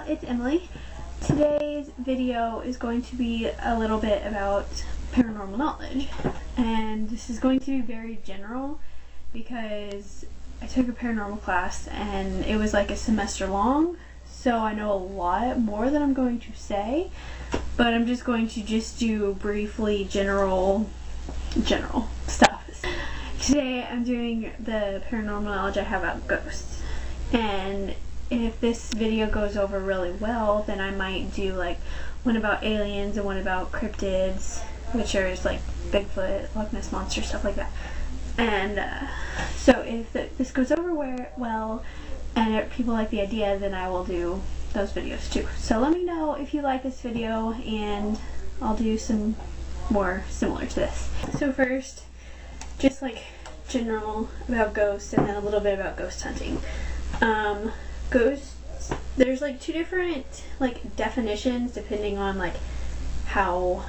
it's Emily. Today's video is going to be a little bit about paranormal knowledge, and this is going to be very general because I took a paranormal class and it was like a semester long, so I know a lot more than I'm going to say, but I'm just going to do briefly general stuff. Today I'm doing the paranormal knowledge I have about ghosts, and if this video goes over really well, then I might do like one about aliens and one about cryptids, which are like Bigfoot, Loch Ness Monster, stuff like that. And so if this goes over well and people like the idea, then I will do those videos too. So let me know if you like this video and I'll do some more similar to this. So first, just like general about ghosts and then a little bit about ghost hunting. Ghosts, there's like two different like definitions depending on like how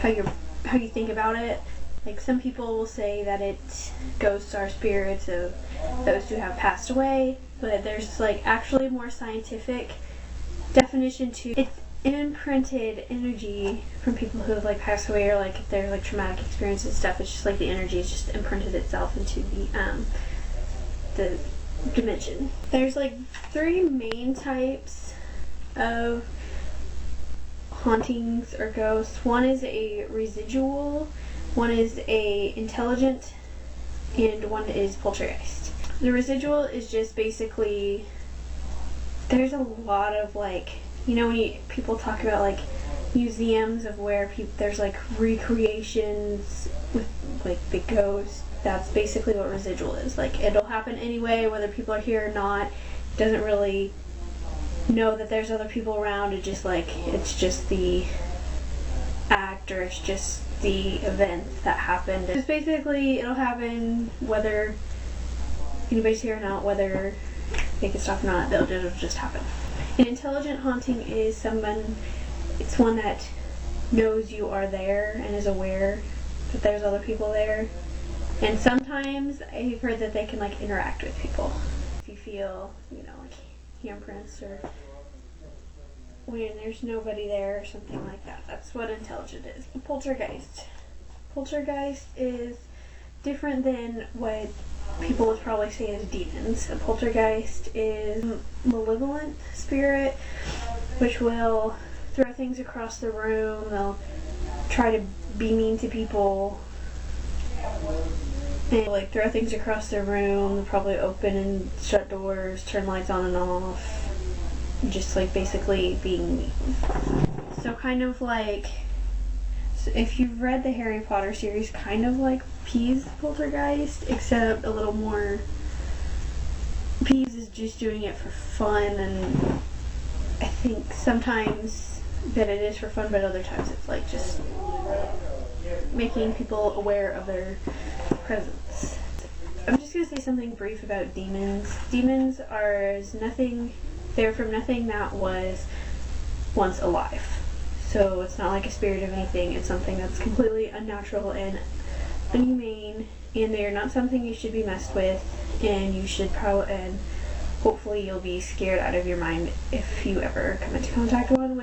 you think about it. Like some people will say that ghosts are spirits of those who have passed away, but there's like actually more scientific definition to it's imprinted energy from people who have like passed away, or like if they're like traumatic experiences and stuff. It's just like the energy is just imprinted itself into the dimension. There's like three main types of hauntings or ghosts. One is a residual, one is a intelligent, and one is poltergeist. The residual is just basically, there's a lot of like, you know, when people talk about like museums of where there's like recreations with like the ghosts. That's basically what residual is. Like, it'll happen anyway, whether people are here or not. It doesn't really know that there's other people around. It just like, it's just the act, or it's just the event that happened. It's basically, it'll happen whether anybody's here or not, whether they can stop or not. It'll just happen. An intelligent haunting is it's one that knows you are there and is aware that there's other people there. And sometimes I've heard that they can like interact with people. If you feel, you know, like handprints or when there's nobody there or something like that. That's what intelligent is. Poltergeist. Poltergeist is different than what people would probably say as demons. A poltergeist is a malevolent spirit which will throw things across the room. They'll try to be mean to people. They like throw things across the room, probably open and shut doors, turn lights on and off, just like basically being mean. So kind of like, if you've read the Harry Potter series, kind of like Peeves Poltergeist, except a little more. Peeves is just doing it for fun, and I think sometimes that it is for fun, but other times it's like just making people aware of their presence. I'm just going to say something brief about demons. Demons are they're from nothing that was once alive. So it's not like a spirit of anything. It's something that's completely unnatural and inhumane, and they're not something you should be messed with, and you should and hopefully you'll be scared out of your mind if you ever come into contact with one,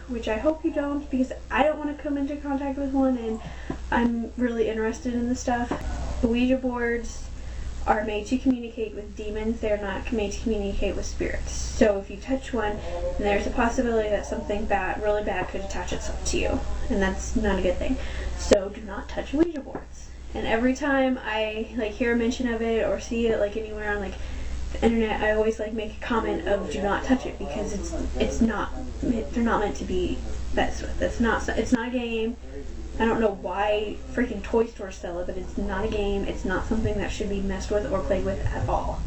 which I hope you don't, because I don't want to come into contact with one, and I'm really interested in this stuff. The Ouija boards are made to communicate with demons. They're not made to communicate with spirits. So if you touch one, then there's a possibility that something really bad could attach itself to you, and that's not a good thing. So do not touch Ouija boards. And every time I like hear a mention of it or see it like anywhere on like the internet, I always like make a comment of do not touch it, because they're not meant to be messed with. It's not a game. I don't know why freaking toy stores sell it, but it's not a game. It's not something that should be messed with or played with at all.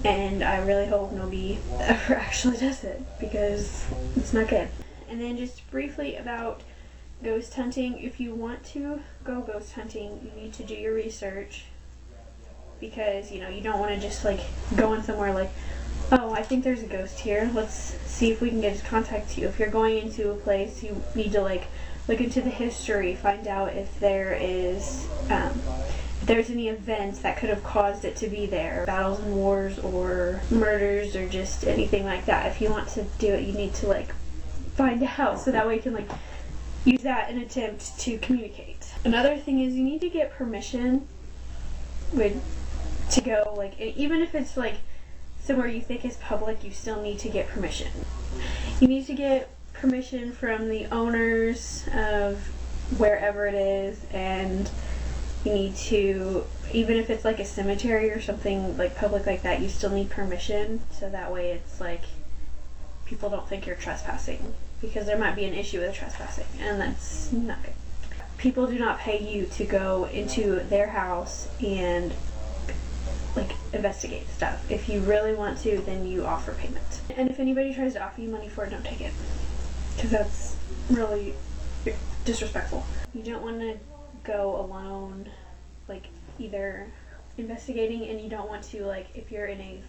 And I really hope nobody ever actually does it, because it's not good. And then just briefly about ghost hunting. If you want to go ghost hunting, you need to do your research, because you know, you don't want to just like go in somewhere like, oh, I think there's a ghost here, let's see if we can get in contact with you. If you're going into a place, you need to like look into the history, find out if there is there's any events that could have caused it to be there, battles and wars or murders or just anything like that. If you want to do it, you need to like find out, so that way you can like use that in an attempt to communicate. Another thing is you need to get permission to go, like, even if it's like somewhere you think is public, you still need to get permission. You need to get permission from the owners of wherever it is, and you need to, even if it's like a cemetery or something like public like that, you still need permission, so that way it's like people don't think you're trespassing, because there might be an issue with trespassing, and that's not good. People do not pay you to go into their house and like investigate stuff. If you really want to, then you offer payment. And if anybody tries to offer you money for it, don't take it, because that's really disrespectful. You don't want to go alone, like either investigating, and you don't want to, like, if you're in a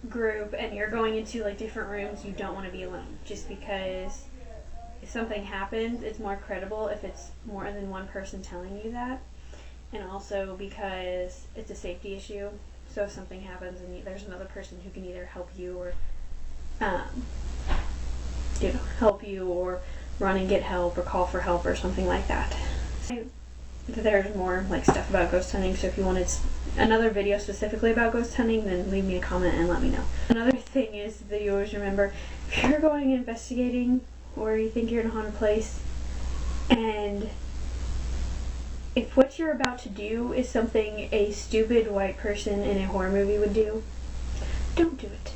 group and you're going into like different rooms, you don't want to be alone, just because if something happens, it's more credible if it's more than one person telling you that, and also because it's a safety issue. So if something happens and there's another person who can either help you or help you or run and get help or call for help or something like that. There's more like stuff about ghost hunting, so if you wanted another video specifically about ghost hunting, then leave me a comment and let me know. Another thing is that you always remember, if you're going investigating or you think you're in a haunted place, and if what you're about to do is something a stupid white person in a horror movie would do, don't do it,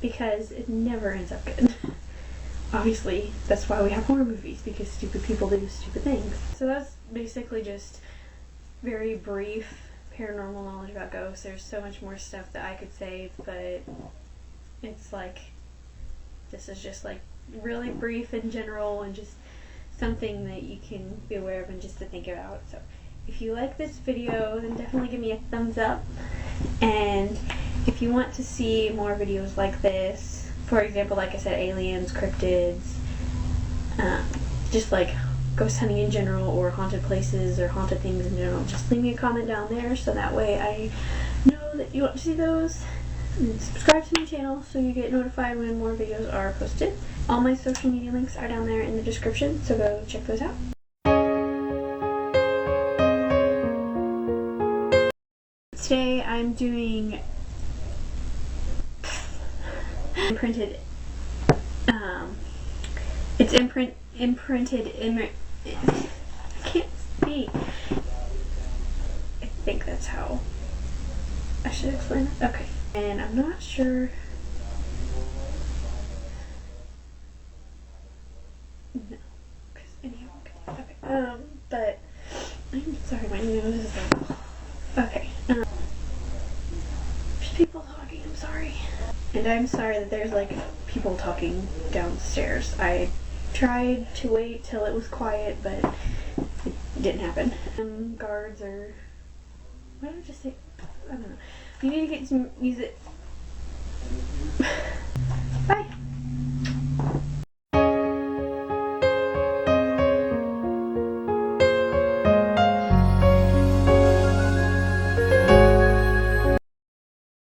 because it never ends up good. Obviously, that's why we have horror movies, because stupid people do stupid things. So that's basically just very brief paranormal knowledge about ghosts. There's so much more stuff that I could say, but it's like, this is just like really brief in general and just something that you can be aware of and just to think about. So if you like this video, then definitely give me a thumbs up, and if you want to see more videos like this, for example, like I said, aliens, cryptids, just like ghost hunting in general, or haunted places or haunted things in general, just leave me a comment down there, so that way I know that you want to see those. And subscribe to my channel so you get notified when more videos are posted. All my social media links are down there in the description, so go check those out. Today I'm doing imprinted, it's imprinted I can't speak. I think that's how I should explain it. Okay. And I'm not sure. No. Because anyhow, okay. But I'm sorry, my nose is like, okay. There's people talking, I'm sorry. And I'm sorry that there's like people talking downstairs. I tried to wait till it was quiet, but it didn't happen. Guards are, what did I just say? I don't know. You need to get some music.